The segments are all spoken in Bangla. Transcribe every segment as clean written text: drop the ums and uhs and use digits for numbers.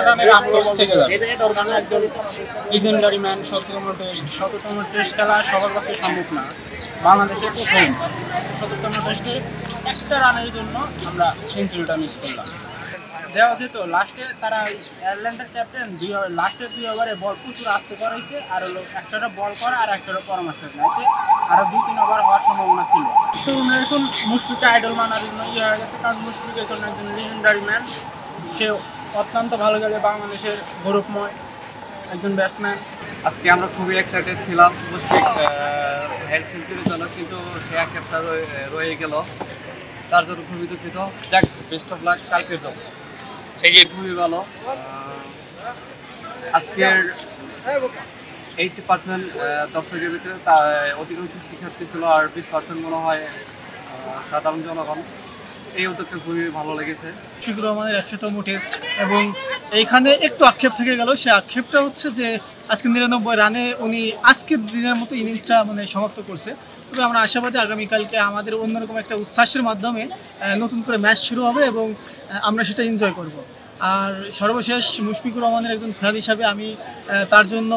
একটা রানের আফসোস থেকে যাবে, কারণ একজন লিজেন্ডারি ম্যান, শততম টেস্ট খেলা সবার পক্ষে সম্ভব না। বাংলাদেশের প্রথম শততম টেস্টে একটা রানের জন্য আমরা সেঞ্চুরিটা মিস করলাম। দেওয়া যেত লাস্টে, তারা আয়ারল্যান্ডের ক্যাপ্টেন লাস্টের 2 ওভারে বল প্রচুর আসতে করাইছে, আর হলো একটা বল করা আর একটা পরামর্শ নেয়, আরও 2-3 ওভার হওয়ার সম্ভাবনা ছিল। তো এখন মুশফিককে আইডল মানার জন্য হয়ে গেছে, কারণ মুশফিক এখন একজন লিজেন্ডারি ম্যান। সে অত্যন্ত ভালো গেলে বাংলাদেশের গৌরবময় একজন ব্যাটসম্যান। আজকে আমরা খুবই এক্সাইটেড ছিলাম মুশফিক হেড সেঞ্চুরির জন্য, কিন্তু সে একটা রয়ে গেল, তার জন্য খুবই দুঃখিত। যাক, বেস্ট অফ লাক কালকের জন্য। খুবই ভালো। আজকের 80% দর্শকের ভিতরে অধিকাংশ শিক্ষার্থী ছিল, আর 20% মনে হয় সাধারণ জনগণ। এই উদ্যোগটা খুবই ভালো লেগেছে। মুশফিকুর রহমানের 100তম টেস্ট, এবং এইখানে একটু আক্ষেপ থেকে গেল। সে আক্ষেপটা হচ্ছে যে আজকে 99 রানে উনি আজকের দিনের মতো ইনিংসটা সমাপ্ত করছে। তবে আমরা আশাবাদী আগামীকালকে আমাদের অন্যরকম একটা উচ্ছ্বাসের মাধ্যমে নতুন করে ম্যাচ শুরু হবে এবং আমরা সেটা এনজয় করব। আর সর্বশেষ মুশফিকুর রহমানের একজন ফ্যান হিসাবে আমি তার জন্য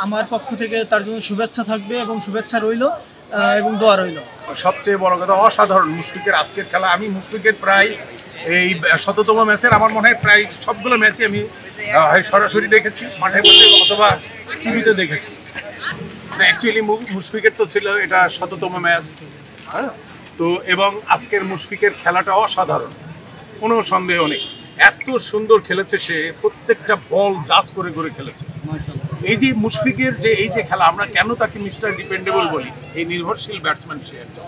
আমার পক্ষ থেকে তার জন্য শুভেচ্ছা থাকবে এবং শুভেচ্ছা রইল এবং দোয়া রইল। সবচেয়ে বড় কথা অসাধারণ মুশফিকের আজকের খেলা। আমি মুশফিকের প্রায় এই 100তম ম্যাচের আমার মনে হয় প্রায় সবগুলো ম্যাচই আমি সরাসরি দেখেছি, মাঠে বসে অথবা টিভিতে দেখেছি। অ্যাকচুয়ালি মুশফিকের তো ছিল এটা 100তম ম্যাচ, হ্যাঁ। তো এবং আজকের মুশফিকের খেলাটা অসাধারণ, কোনো সন্দেহ নেই। এত সুন্দর খেলেছে সে, প্রত্যেকটা বল জাজ করে করে খেলেছে। এই যে মুশফিকের এই যে খেলা, আমরা কেন তাকে মিস্টার ডিপেন্ডেবল বলি, এই নির্ভরশীল ব্যাটসম্যান সে একজন,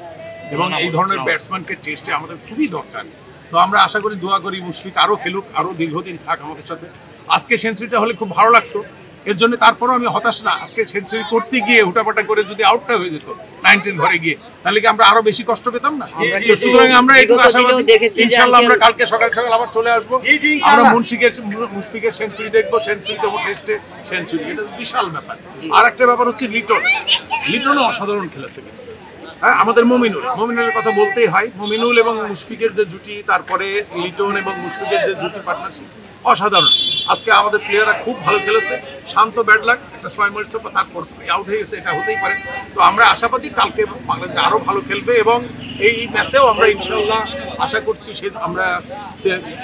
এবং এই ধরনের ব্যাটসম্যানকে টেস্টে আমাদের খুবই দরকার। তো আমরা আশা করি, দোয়া করি মুশফিক আরও খেলুক, আরও দীর্ঘদিন থাক আমাদের সাথে। আজকে সেঞ্চুরিটা হলে খুব ভালো লাগতো, এর জন্য তারপরেও আমি হতাশ না। আজকে সেঞ্চুরি করতে গিয়ে হুটাপাটা করে যদি আউটটা হয়ে যেত 19 ঘরে গিয়ে, তাহলে কি আমরা আরো বেশি কষ্ট পেতাম না? সুতরাং আমরা একটু আশাবাদী, ইনশাআল্লাহ আমরা কালকে সকাল সকাল আবার চলে আসবো। আমরা মুশফিকের সেঞ্চুরি দেখবো, সেঞ্চুরিতম টেস্টে সেঞ্চুরি, এটা বিশাল ব্যাপার। আর একটা ব্যাপার হচ্ছে লিটনও অসাধারণ খেলেছে। হ্যাঁ, আমাদের মমিনুলের কথা বলতেই হয়। মমিনুল এবং মুশফিকের যে জুটি, তারপরে লিটন এবং মুশফিকের যে জুটি পার্টনারশিপ, অসাধারণ। আজকে আমাদের প্লেয়াররা খুব ভালো খেলেছে। শান্ত ব্যাড লাক, একটা 6 মারছে, তারপর আউট হয়ে গেছে, এটা হতেই পারে। তো আমরা আশাবাদী কালকে বাংলাদেশ আরো ভালো খেলবে, এবং এই ম্যাচেও আমরা ইনশাআল্লাহ আশা করছি আমরা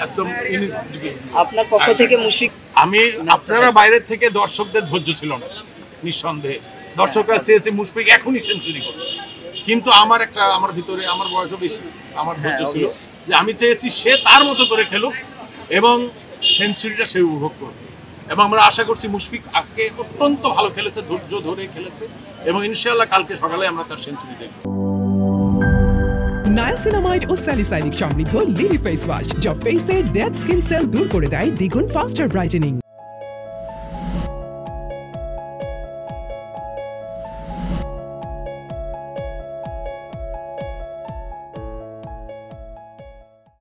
একদম আপনার পক্ষ থেকে মুশফিক। আপনারা বাইরের থেকে দর্শকদের ধৈর্য ছিল না, নিঃসন্দেহে দর্শকরা চেয়েছে মুশফিক এখনই সেঞ্চুরি করবে, কিন্তু আমার ভিতরে, আমার বয়সও বেশি, আমার ধৈর্য ছিল যে আমি চেয়েছি সে তার মতো করে খেলুক এবং সেঞ্চুরিটা সে উপভোগ করবে। এবং আমরা আশা করছি মুশফিক আজকে অত্যন্ত ভালো খেলেছে, ধৈর্য ধরে খেলেছে, এবং ইনশাআল্লাহ কালকে সকালে আমরা তার সেঞ্চুরি দেখব। নায়াসিনামাইড ও স্যালিসাইলিক সমৃদ্ধ লিলি ফেস ওয়াশ, যা ফেসের ডেড স্কিন সেল দূর করে দেয় দ্বিগুণ ফাস্টার ব্রাইটেনিং।